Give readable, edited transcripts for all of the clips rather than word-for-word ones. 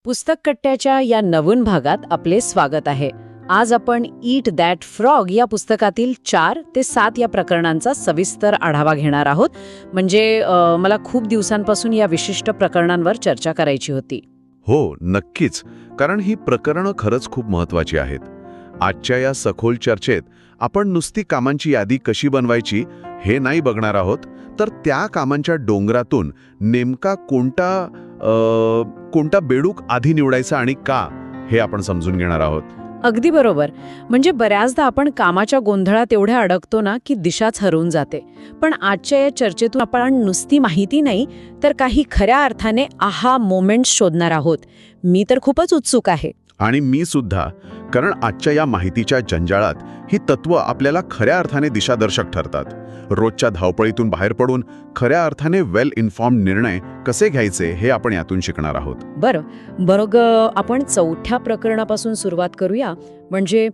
पुस्तक कट्ट्याच्या या नवीन भागात आपले स्वागत आहे. आज आपण ईट दॅट फ्रॉग या पुस्तकातील 4 ते 7 या प्रकरणांचा सविस्तर आढावा घेणार आहोत. म्हणजे मला खूप दिवसांपासून या विशिष्ट प्रकरणांवर चर्चा करायची होती. हो, नक्कीच. कारण ही प्रकरणं खरंच खूप महत्वाची आहेत. आजच्या या सखोल चर्चेत आपण नुसती कामांची यादी कशी बनवायची हे नाही बघणार आहोत, तर त्या कामांच्या डोंगरातून नेमका कोणता बेडूक आधी निवडायचा आणि का हे आपण समजून घेणार आहोत. अगदी बरोबर. म्हणजे बऱ्याचदा आपण कामाच्या गोंधळात एवढ्या अडकतो ना की दिशाच हरवून जाते. पण आजच्या या चर्चेतून आपण नुसती माहिती नाही तर काही खऱ्या अर्थाने आहा मोमेंट्स शोधणार आहोत. मी तर खूपच उत्सुक आहे. आणि मी सुद्धा. कारण आजच्या या माहितीच्या जंजाळात ही तत्व आपल्याला खऱ्या अर्थाने दिशादर्शक ठरतात. रोजच्या धावपळीतून बाहेर पडून खऱ्या अर्थाने वेल इन्फॉर्म्ड निर्णय कसे घ्यायचे हे आपण यातून शिकणार आहोत. बरं आपण 4थ्या प्रकरणापासून सुरुवात करूया. म्हणजे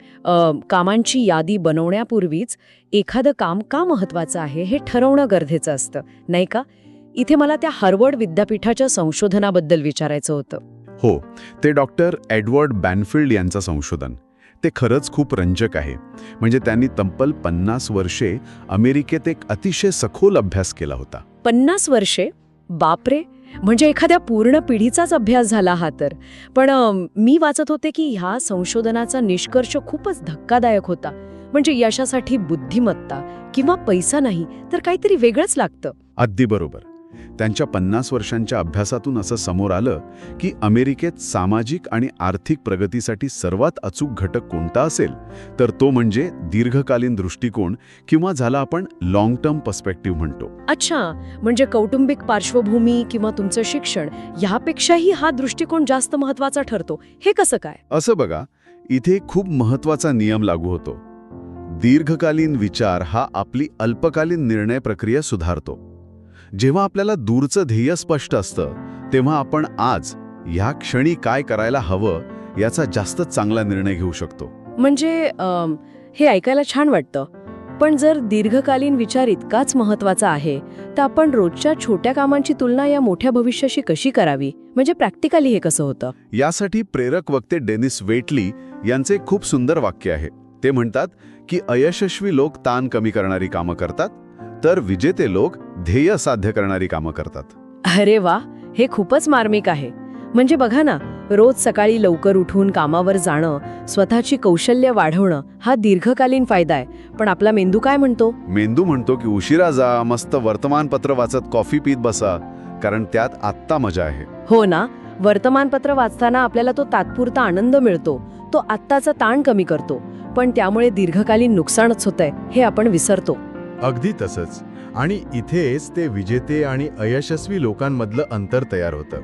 कामांची यादी बनवण्यापूर्वीच एखादं काम का महत्वाचं आहे हे ठरवणं गरजेचं असतं, नाही का? इथे मला त्या हार्वर्ड विद्यापीठाच्या संशोधनाबद्दल विचारायचं होतं. हो, ते डॉक्टर एडवर्ड बॅनफिल्ड यांचं संशोधन. ते खरंच खूप रंजक आहे. म्हणजे त्यांनी तब्बल 50 वर्षे अमेरिकेत एक अतिशय सखोल अभ्यास केला होता. 50 वर्षे? बापरे! म्हणजे एखाद्या पूर्ण पिढीचाच अभ्यास झाला हा तर. पण मी वाचत होते की ह्या संशोधनाचा निष्कर्ष खूपच धक्कादायक होता. म्हणजे यशासाठी बुद्धिमत्ता किंवा पैसा नाही तर काहीतरी वेगळंच लागतं. अगदी बरोबर. त्यांच्या 50 वर्षांच्या अभ्यासातून असं समोर आलं की अमेरिकेत सामाजिक आणि आर्थिक प्रगतीसाठी सर्वात अचूक घटक कोणता असेल तर तो म्हणजे दीर्घकालीन दृष्टिकोन, किंवा ज्याला आपण लॉंग टर्म पर्स्पेक्टिव्ह म्हणतो. अच्छा, म्हणजे कौटुंबिक पार्श्वभूमी किंवा तुमचं शिक्षण यापेक्षाही हा दृष्टिकोन जास्त महत्वाचा ठरतो. हे कसं काय? असं बघा, इथे खूप महत्वाचा नियम लागू होतो. दीर्घकालीन विचार हा आपली अल्पकालीन निर्णय प्रक्रिया सुधारतो. जेव्हा आपल्याला दूरचं ध्येय स्पष्ट असतं तेव्हा आपण आज ह्या क्षणी काय करायला हवं याचा जास्त चांगला निर्णय घेऊ शकतो. म्हणजे हे ऐकायला छान वाटतं. पण जर दीर्घकालीन विचार इतकाच महत्वाचा आहे तर आपण रोजच्या छोट्या कामांची तुलना या मोठ्या भविष्याशी कशी करावी? म्हणजे प्रॅक्टिकली हे कसं होतं? यासाठी प्रेरक वक्ते डेनिस वेटली यांचे एक खूप सुंदर वाक्य आहे. ते म्हणतात की अयशस्वी लोक ताण कमी करणारी कामं करतात, तर विजेते लोक ध्येय साध्य करणारी कामं करतात. अरे वा, हे खूपच मार्मिक आहे. म्हणजे बघा ना, रोज सकाळी लवकर उठून कामावर जाणं, स्वतःची कौशल्य वाढवणं हा दीर्घकालीन फायदा आहे. पण आपला मेंदू काय म्हणतो? मेंदू म्हणतो की उशिरा जा, मस्त वर्तमानपत्र वाचत कॉफी पीत बसा, कारण त्यात आत्ता मजा आहे. हो ना, वर्तमानपत्र वाचताना आपल्याला तो तात्पुरता आनंद मिळतो, तो आत्ताचा ताण कमी करतो, पण त्यामुळे दीर्घकालीन नुकसानच होतंय हे आपण विसरतो. अगदी तसंच. आणि इथेच ते विजेते आणि अयशस्वी लोकांमधलं अंतर तयार होतं.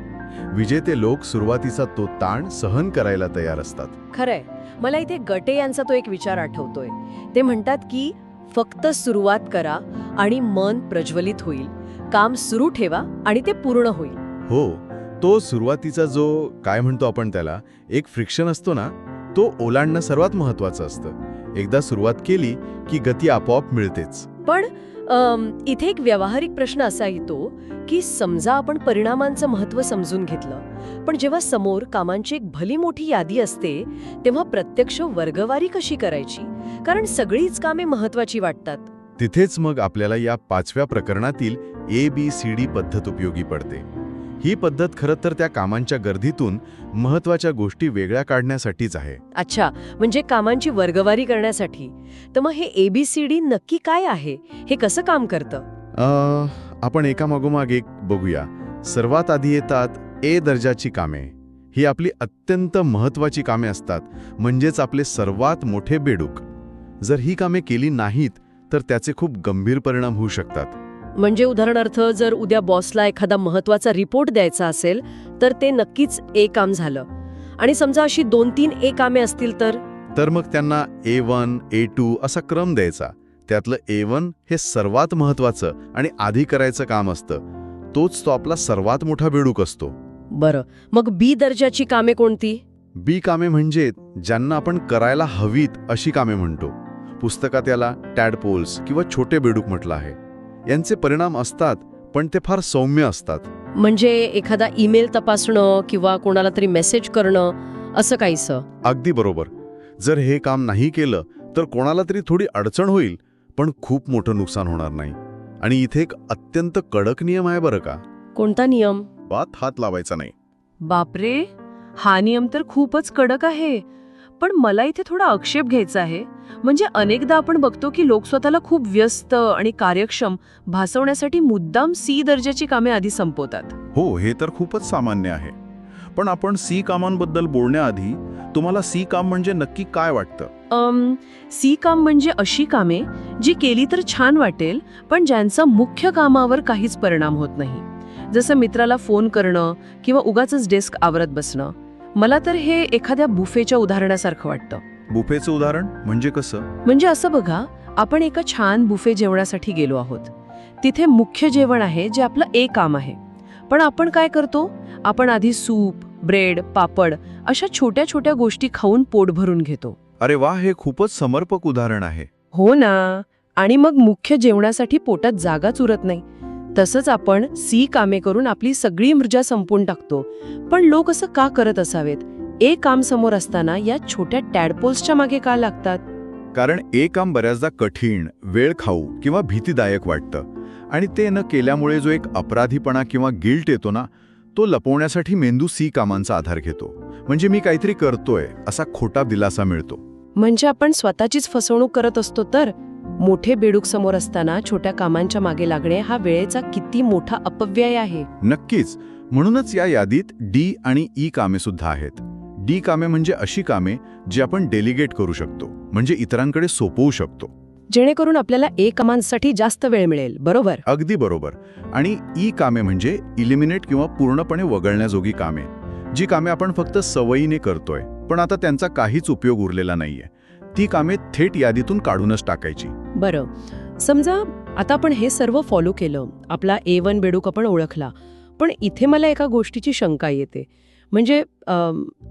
विजेते लोक सुरुवातीचा तो ताण सहन करायला तयार असतात. खरंय. मला इथे गटे यांचा तो एक विचार आठवतोय. ते म्हणतात की फक्त सुरुवात करा आणि मन प्रज्वलित होईल. काम सुरू ठेवा आणि ते पूर्ण होईल. हो, तो सुरुवातीचा जो काय म्हणतो आपण त्याला एक फ्रिक्शन असतो ना, तो ओलांडणं सर्वात महत्वाचं असतं. एकदा सुरुवात केली की गती आपोआप मिळतेच. पण इथे एक व्यावहारिक प्रश्न असा येतो की समजा आपण परिणामांचं महत्त्व समजून घेतलं, पण जेव्हा समोर कामांची एक भली मोठी यादी असते तेव्हा प्रत्यक्ष वर्गवारी कशी करायची? कारण सगळीच कामे महत्त्वाची वाटतात. तिथेच मग आपल्याला या 5व्या प्रकरणातील ABCD पद्धत उपयोगी पडते. ही पद्धत खरं तर त्या कामांच्या गर्दीतून महत्त्वाच्या गोष्टी वेगळ्या काढण्यासाठीच आहे. अच्छा, म्हणजे कामांची वर्गवारी करण्यासाठी. तर मग हे ABCD नक्की काय आहे? हे कसं काम करतं? आपण एकामागोमाग एक बघूया. सर्वात आधी येतात A दर्जाची कामे. ही आपली अत्यंत महत्त्वाची कामे असतात, म्हणजेच आपले सर्वात मोठे बेडूक. जर ही कामे केली नाहीत तर त्याचे खूप गंभीर परिणाम होऊ शकतात. म्हणजे उदाहरणार्थ जर उद्या बॉसला एखादा महत्त्वाचा रिपोर्ट द्यायचा असेल तर ते नक्कीच A काम झालं. आणि समजा अशी 2-3 A कामे असतील तर मग त्यांना A1, A2 असा क्रम द्यायचा. त्यातलं A1 हे सर्वात महत्त्वाचं आणि आधी करायचं काम असतं. तोच तो आपला सर्वात मोठा बेडूक असतो. बरं, मग B दर्जाची कामे कोणती? B कामे म्हणजे ज्यांना आपण करायला हवीत अशी कामे म्हणतो. पुस्तकात याला टॅडपोल्स किंवा छोटे बेडूक म्हटलं आहे. यांचे परिणाम असतात पण ते फार सौम्य असतात. म्हणजे एखादा ईमेल तपासणं किंवा कोणाला तरी मेसेज करणं असं काहीसं. अगदी बरोबर. जर हे काम नाही केलं तर कोणाला तरी थोडी अडचण होईल, पण खूप मोठं नुकसान होणार नाही. आणि इथे एक अत्यंत कडक नियम आहे बरं का. कोणता नियम? बात हात लावायचा नाही. बापरे, हा नियम तर खूपच कडक आहे. पण मला इथे थोडा आक्षेप घ्यायचा आहे. म्हणजे अनेकदा आपण बघतो की लोक स्वतःला खूप व्यस्त आणि कार्यक्षम भासवण्यासाठी मुद्दाम सी दर्जाची कामे आधी संपवतात. हो, हे तर खूपच सामान्य आहे. पण आपण सी कामांबद्दल बोलण्याआधी तुम्हाला सी काम म्हणजे नक्की काय वाटतं? सी काम म्हणजे अशी कामे जी केली तर छान वाटेल, पण ज्यांचा मुख्य कामावर काहीच परिणाम होत नाही. जसं मित्राला फोन करणं किंवा उगाचच डेस्क आवरत बसणं. मला तर हे एखाद्या बुफेच्या उदाहरणासारखं वाटतं. बुफेचं उदाहरण म्हणजे कसं? म्हणजे असं बघा, आपण एका छान बुफे जेवणासाठी गेलो आहोत. तिथे मुख्य जेवण आहे जे आपलं एक काम आहे. पण आपण काय करतो? आपण आधी सूप, ब्रेड, पापड अशा छोट्या छोट्या गोष्टी खाऊन पोट भरून घेतो. अरे वा, हे खूपच समर्पक उदाहरण आहे. हो ना. आणि मग मुख्य जेवणासाठी पोटात जागाच उरत नाही. तसंच आपण सी कामे करून आपली सगळी ऊर्जा संपवून टाकतो. पण लोक असं का करत असावेत? एक काम समोर असताना या छोट्या टॅडपोल्सच्या मागे का लागतात? कारण एक काम बऱ्याचदा कठीण, वेळ खाऊ किंवा भीतीदायक वाटतं. आणि ते न केल्यामुळे जो एक अपराधीपणा किंवा गिल्ट येतो ना, तो लपवण्यासाठी मेंदू सी कामांचा आधार घेतो. म्हणजे मी काहीतरी करतोय असा खोटा दिलासा मिळतो. म्हणजे आपण स्वतःचीच फसवणूक करत असतो. तर मोठे बेडूक समोर असताना छोट्या कामांच्या मागे लागणे हा वेळेचा किती मोठा अपव्यय आहे. नक्कीच. म्हणूनच या यादीत डी आणि ई कामे सुद्धा आहेत. डी कामे म्हणजे अशी कामे जी आपण डेलिगेट करू शकतो, म्हणजे इतरांकडे सोपवू शकतो, जेणेकरून आपल्याला एक कामांसाठी जास्त वेळ मिळेल. बरोबर? अगदी बरोबर. आणि ई कामे म्हणजे इलिमिनेट किंवा पूर्णपणे वगळण्याजोगी कामे, जी कामे आपण फक्त सवयीने करतोय पण आता त्यांचा काहीच उपयोग उरलेला नाहीये. ती कामे थेट यादीतून काढूनच टाकायची. बरं, समजा आता आपण हे सर्व फॉलो केलं, आपला A1 बेडूक आपण ओळखला. पण इथे मला एका गोष्टीची शंका येते. म्हणजे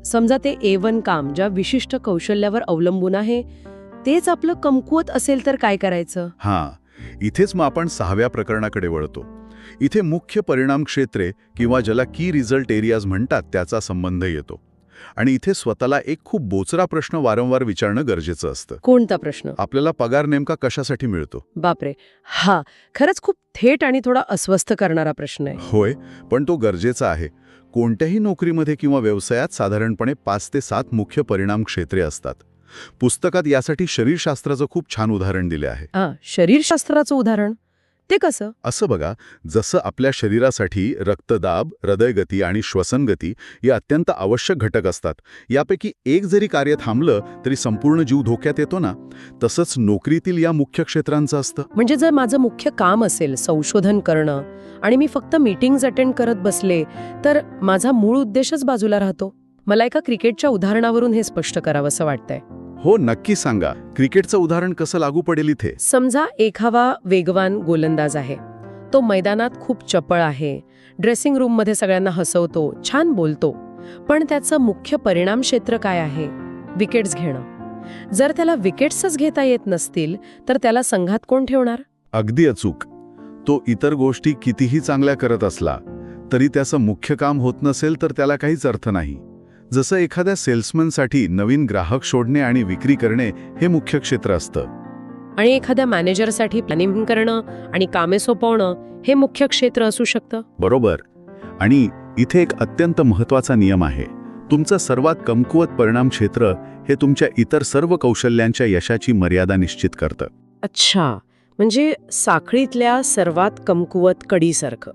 समजा ते A1 काम ज्या विशिष्ट कौशल्यावर अवलंबून आहे तेच आपलं कमकुवत असेल तर काय करायचं? हां, इथेच मग आपण 6व्या प्रकरणाकडे वळतो. इथे मुख्य परिणाम क्षेत्रे किंवा ज्याला की रिझल्ट एरियाज म्हणतात त्याचा संबंध येतो. आणि इथे स्वतःला एक खूप बोचरा प्रश्न वारंवार विचारणं गरजेचं असतं. कोणता प्रश्न? आपल्याला पगार नेमका कशासाठी मिळतो? बापरे, हा खरंच खूप थेट आणि थोडा अस्वस्थ करणारा प्रश्न आहे. होय, पण तो गरजेचा आहे. कोणत्याही नोकरीमध्ये किंवा व्यवसायात साधारणपणे 5 ते 7 मुख्य परिणाम क्षेत्रे असतात. पुस्तकात यासाठी शरीरशास्त्राचं खूप छान उदाहरण दिले आहे. शरीरशास्त्राचं उदाहरण? ते कसं? असं बघा, जसं आपल्या शरीरासाठी रक्तदाब, हृदयगती आणि श्वसनगती या अत्यंत आवश्यक घटक असतात. यापैकी एक जरी कार्य थांबलं तरी संपूर्ण जीव धोक्यात येतो ना, तसंच नोकरीतील या मुख्य क्षेत्रांचं असतं. म्हणजे जर माझं मुख्य काम असेल संशोधन करणं आणि मी फक्त मीटिंग्ज अटेंड करत बसले तर माझा मूळ उद्देशच बाजूला राहतो. मला एका क्रिकेटच्या उदाहरणावरून हे स्पष्ट करावंसं वाटतंय. हो, नक्की सांगा. क्रिकेटचं उदाहरण कसं लागू पडेल इथे? समजा एखादा वेगवान गोलंदाज आहे. तो मैदानात खूप चपळ आहे, ड्रेसिंग रूममध्ये सगळ्यांना हसवतो, छान बोलतो. पण त्याचं मुख्य परिणाम क्षेत्र काय आहे? विकेट्स घेणं. जर त्याला विकेट्सच घेता येत नसतील तर त्याला संघात कोण ठेवणार? अगदी अचूक. तो इतर गोष्टी कितीही चांगल्या करत असला तरी त्याचं मुख्य काम होत नसेल तर त्याला काहीच अर्थ नाही. जसं एखाद्या सेल्समनसाठी नवीन ग्राहक शोधणे आणि विक्री करणे हे मुख्य क्षेत्र असतं. आणि एखाद्या मॅनेजरसाठी प्लॅनिंग करणं आणि कामे सोपवणं हे मुख्य क्षेत्र असू शकतं. बरोबर. आणि इथे एक अत्यंत महत्त्वाचा नियम आहे. तुमचं सर्वात कमकुवत परिणाम क्षेत्र हे तुमच्या इतर सर्व कौशल्यांच्या यशाची मर्यादा निश्चित करतं. अच्छा, म्हणजे साखळीतल्या सर्वात कमकुवत कडीसारखं.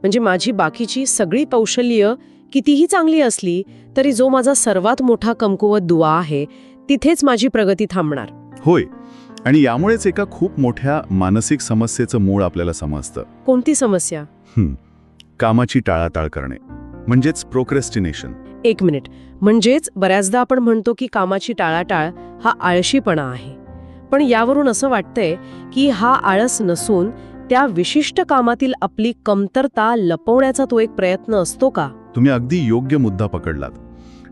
म्हणजे माझी बाकीची सगळी कौशल्य कितीही चांगली असली तरी जो माझा सर्वात मोठा कमकुवत दुवा आहे तिथेच माझी प्रगती थांबणार. होय. आणि यामुळेच एका खूप मोठ्या मानसिक समस्येचं मूळ आपल्याला समजतं. कोणती समस्या? कामाची टाळाटाळ करणे, म्हणजेच प्रोक्रेस्टिनेशन. एक मिनिट. म्हणजेच बऱ्याचदा आपण म्हणतो की कामाची टाळाटाळ हा आळशीपणा आहे. पण यावरून असं वाटतंय की हा आळस नसून त्या विशिष्ट कामातील आपली कमतरता लपवण्याचा तो एक प्रयत्न असतो का? तुम्ही अगदी योग्य मुद्दा पकडलात.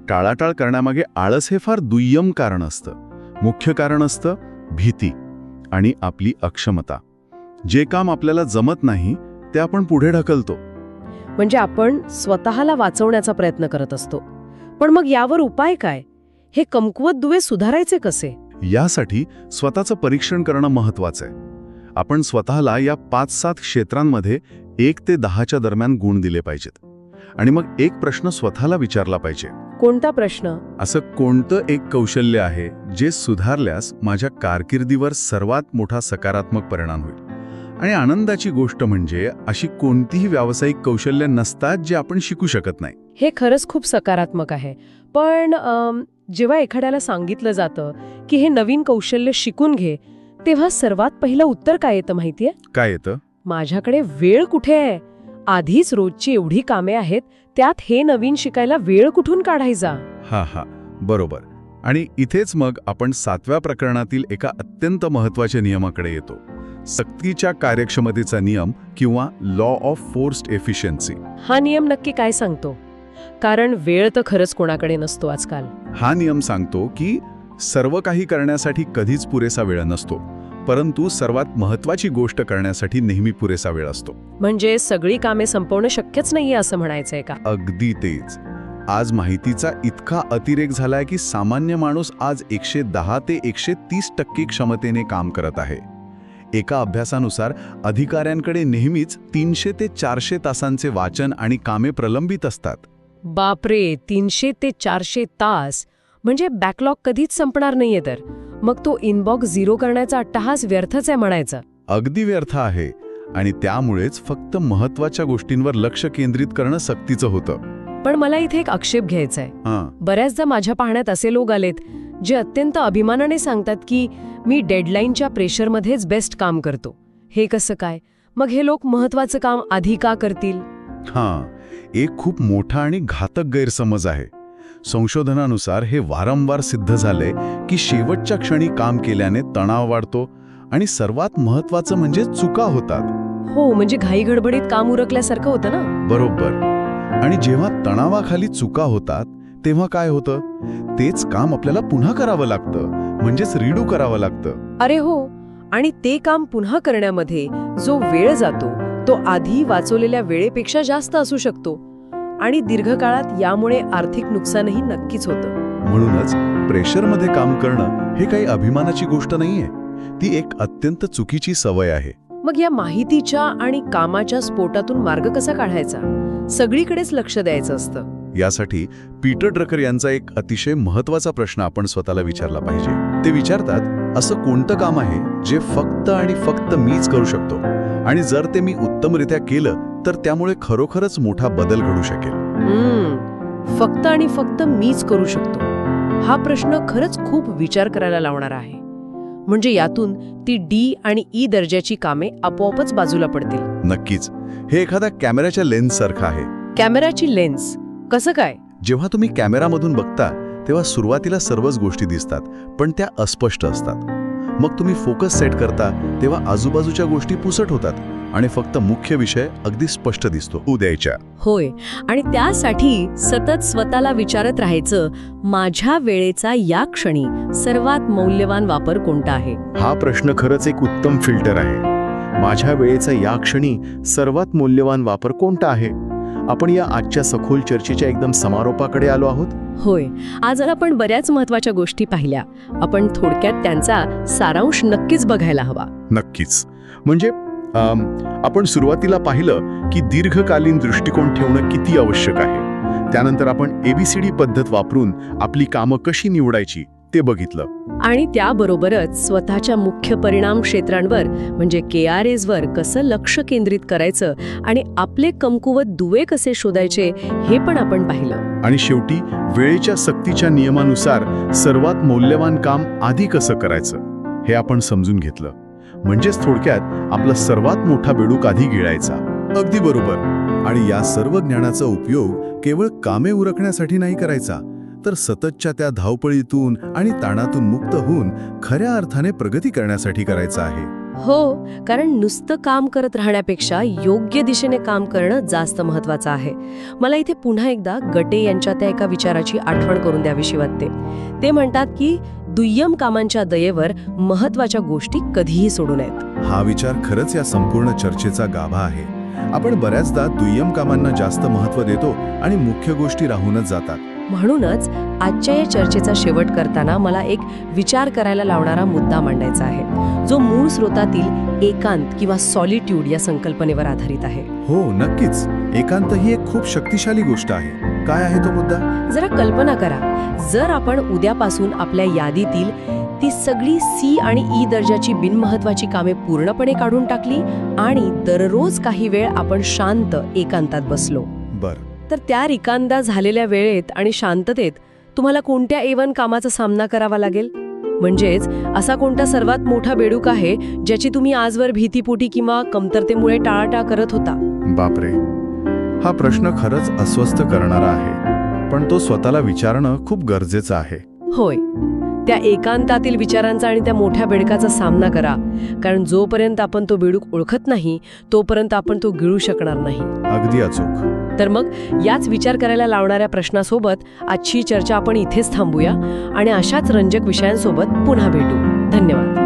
टाळाटाळ करण्यामागे आळस हे फार दुय्यम कारण असतं. मुख्य कारण असतं भीती आणि आपली अक्षमता. जे काम आपल्याला जमत नाही ते आपण पुढे ढकलतो. म्हणजे आपण स्वतःला वाचवण्याचा प्रयत्न करत असतो. पण मग यावर उपाय काय? हे कमकुवत दुवे सुधारायचे कसे? यासाठी स्वतःचं परीक्षण करणं महत्वाचं आहे. आपण स्वतःला या 5-7 क्षेत्रांमध्ये 1 ते 10च्या दरम्यान गुण दिले पाहिजेत. आणि मग एक प्रश्न स्वतःला विचारला पाहिजे. कोणता प्रश्न? असं कोणतं एक कौशल्य आहे जे सुधारल्यास माझ्या कारकिर्दीवर सर्वात मोठा सकारात्मक परिणाम होईल? आणि आनंदाची गोष्ट म्हणजे अशी कोणतीही व्यावसायिक कौशल्य नसतात जे आपण शिकू शकत नाही. हे खरंच खूप सकारात्मक आहे. पण जेव्हा एखाद्याला सांगितलं जातं की हे नवीन कौशल्य शिकून घे, तेव्हा सर्वात पहिलं उत्तर काय येतं माहितीये? काय येतं? माझ्याकडे वेळ कुठे आहे? आधीच रोजची एवढी कामे आहेत, त्यात हे नवीन शिकायला वेळ कुठून काढायचा? हा बरोबर. आणि इथेच मग आपण 7व्या प्रकरणातील एका अत्यंत महत्त्वाच्या नियमाकडे येतो. सक्तीच्या कार्यक्षमतेचा नियम किंवा लॉ ऑफ फोर्स्ड एफिशियन्सी. हा नियम नक्की काय सांगतो? कारण वेळ तर खरंच कोणाकडे नसतो आजकाल. हा नियम सांगतो की सर्व काही करण्यासाठी कधीच पुरेसा वेळ नसतो, परंतु सर्वात महत्त्वाची गोष्ट करण्यासाठी नेहमी पुरेसा वेळ असतो. म्हणजे सगळी कामे संपवणं शक्यच नाहीये असं म्हणायचंय का? अगदी तेच. आज माहितीचा इतका अतिरेक झालाय की सामान्य माणूस आज 110 ते 130% क्षमतेने काम करत आहे. एका अभ्यासानुसार अधिकाऱ्यांकडे नेहमीच 300 ते 400 तासांचे वाचन आणि कामे प्रलंबित असतात. बापरे, 300 ते 400 तास! म्हणजे बॅकलॉग कधीच संपणार नाहीये. तर मग तो इनबॉक्स झिरो करण्याचा अट्टहास व्यर्थच आहे म्हणायचं. अगदी व्यर्थ आहे. आणि त्यामुळेच फक्त महत्त्वाच्या गोष्टींवर लक्ष केंद्रित करणं सक्तीचं होतं. पण मला इथे एक आक्षेप घ्यायचा आहे. बऱ्याचदा माझ्या पाहण्यात असे लोक आलेत जे अत्यंत अभिमानाने सांगतात की मी डेडलाईनच्या प्रेशरमध्येच बेस्ट काम करतो. हे कसं काय? मग हे लोक महत्त्वाचं काम आधी का करतील? एक खूप मोठा आणि घातक गैरसमज आहे. संशोधनानुसार हे वारंवार सिद्ध झालंय की शेवटच्या क्षणी काम केल्याने तणाव वाढतो आणि सर्वात महत्त्वाचं म्हणजे चुका होतात. हो, म्हणजे घाईगडबडीत काम उरकल्यासारखं होतं ना? बरोबर. आणि जेव्हा तणावाखाली चुका होतात तेव्हा काय होतं? तेच काम आपल्याला पुन्हा करावं लागतं, म्हणजेच रिडू करावं लागतं. अरे हो. आणि ते काम पुन्हा करण्यामध्ये जो वेळ जातो तो आधी वाचवलेल्या वेळेपेक्षा जास्त असू शकतो. आणि दीर्घकाळात यामुळे आर्थिक नुकसानही नक्कीच होतं. म्हणूनच प्रेशरमध्ये काम करणं हे काही अभिमानाची गोष्ट नाहीये. ती एक अत्यंत चुकीची सवय आहे. मग या माहितीच्या आणि कामाच्या स्फोटातून मार्ग कसा काढायचा? सगळीकडेच लक्ष द्यायचं असतं. यासाठी पीटर ड्रकर यांचा एक अतिशय महत्त्वाचा प्रश्न आपण स्वतःला विचारला पाहिजे. ते विचारतात, असं कोणतं काम आहे जे फक्त आणि फक्त मीच करू शकतो, आणि जर ते मी उत्तमरित्या केलं तर त्यामुळे खरोखरच मोठा बदल घडू शकेल. फक्त आणि फक्त मीच करू शकतो हा प्रश्न खरंच खूप विचार करायला लावणारा आहे. म्हणजे यातून ती डी आणि ई दर्जाची कामे आपोआपच बाजूला पडतील. नक्कीच. हे एखाद्या कॅमेऱ्याच्या लेन्स सारखं आहे. कॅमेऱ्याची लेन्स कसं काय? जेव्हा तुम्ही कॅमेरामधून बघता तेव्हा सुरुवातीला सर्वच गोष्टी दिसतात, पण त्या अस्पष्ट असतात. मग तुम्ही फोकस सेट करता तेव्हा आजूबाजूच्या गोष्टी पुसट होतात आणि फक्त मुख्य विषय अगदी स्पष्ट दिसतो उद्याच्या. होय. आणि त्यासाठी सतत स्वतःला विचारत राहायचं, माझ्या वेळेचा या क्षणी सर्वात मौल्यवान वापर कोणता आहे? हा प्रश्न खरंच एक उत्तम फिल्टर आहे. माझ्या वेळेचा या क्षणी सर्वात मौल्यवान वापर कोणता आहे? आपण या आजच्या सखोल चर्चेच्या एकदम समारोपाकडे आलो आहोत. होय. आज आपण बऱ्याच महत्त्वाच्या गोष्टी पाहिल्या. आपण थोडक्यात त्यांचा सारांश नक्कीच बघायला हवा. नक्कीच. म्हणजे आपण सुरुवातीला पाहिलं की दीर्घकालीन दृष्टिकोन ठेवणं किती आवश्यक आहे. त्यानंतर आपण ABCD पद्धत वापरून आपली कामं कशी निवडायची ते बघितलं. आणि त्याबरोबरच स्वतःच्या मुख्य परिणाम क्षेत्रांवर म्हणजे KRAs वर कसं लक्ष केंद्रित करायचं आणि आपले कमकुवत दुवे कसे शोधायचे हे पण आपण पाहिलं. आणि शेवटी वेळेच्या सक्तीच्या नियमानुसार सर्वात मौल्यवान काम आधी कसं करायचं हे आपण समजून घेतलं. म्हणजेच थोडक्यात आपला सर्वात मोठा बेडूक आधी गिळायचा. अगदी बरोबर. आणि या सर्व ज्ञानाचा उपयोग केवळ कामे उरकण्यासाठी नाही करायचा, तर सततच्या त्या धावपळीतून आणि ताणातून मुक्त होऊन खऱ्या अर्थाने प्रगती करण्यासाठी करायचा आहे. हो, कारण नुसतं काम करत राहण्यापेक्षा योग्य दिशेने काम करणं जास्त महत्त्वाचं आहे. मला इथे पुन्हा एकदा गटे यांच्या त्या एका विचाराची आठवण करून द्यावीशी वाटते. ते म्हणतात की दुय्यम कामांच्या दयेवर महत्त्वाच्या गोष्टी कधीही सोडू नयेत. हा विचार खरंच या संपूर्ण चर्चेचा गाभा आहे. आपण बऱ्याचदा दुय्यम कामांना जास्त महत्त्व देतो आणि मुख्य गोष्टी राहूनच जातात. म्हणूनच आजच्या या चर्चेचा शेवट करताना मला एक विचार करायला लावणारा मुद्दा मांडायचा आहे, जो मूळ स्रोतातील एकांत किंवा सॉलिट्यूड या संकल्पनेवर आधारित आहे. हो, नक्कीच. एकांत ही एक खूप शक्तिशाली गोष्ट आहे. काय आहे तो मुद्दा? जरा कल्पना करा, जर आपण उद्यापासून आपल्या यादीतील ती सगळी सी आणि ई दर्जाची बिनमहत्वाची कामे पूर्णपणे काढून टाकली आणि दररोज काही वेळ आपण शांत एकांतात बसलो, बरं. तर त्या रिकांदा झालेल्या वेळेत आणि शांततेत तुम्हाला कोणत्या A1 कामाचा सामना करावा लागेल? म्हणजेच असा कोणता सर्वात मोठा बेडूक आहे ज्याची तुम्ही आजवर भीतीपोटी किंवा कमतरतेमुळे टाळाटाळ करत होता? बापरे, हा प्रश्न खरंच अस्वस्थ करणारा आहे, पण तो स्वतःला विचारणं खूप गरजेचं आहे. होय, त्या एकांतातील विचारांचा आणि त्या मोठ्या बेडकाचा सामना करा, कारण जोपर्यंत आपण तो बेडूक ओळखत नाही तोपर्यंत आपण तो गिळू शकणार नाही. अगदी अचूक. तर मग याच विचार करायला लावणाऱ्या प्रश्नासोबत आजची चर्चा आपण इथेच थांबूया आणि अशाच रंजक विषयांसोबत पुन्हा भेटू. धन्यवाद.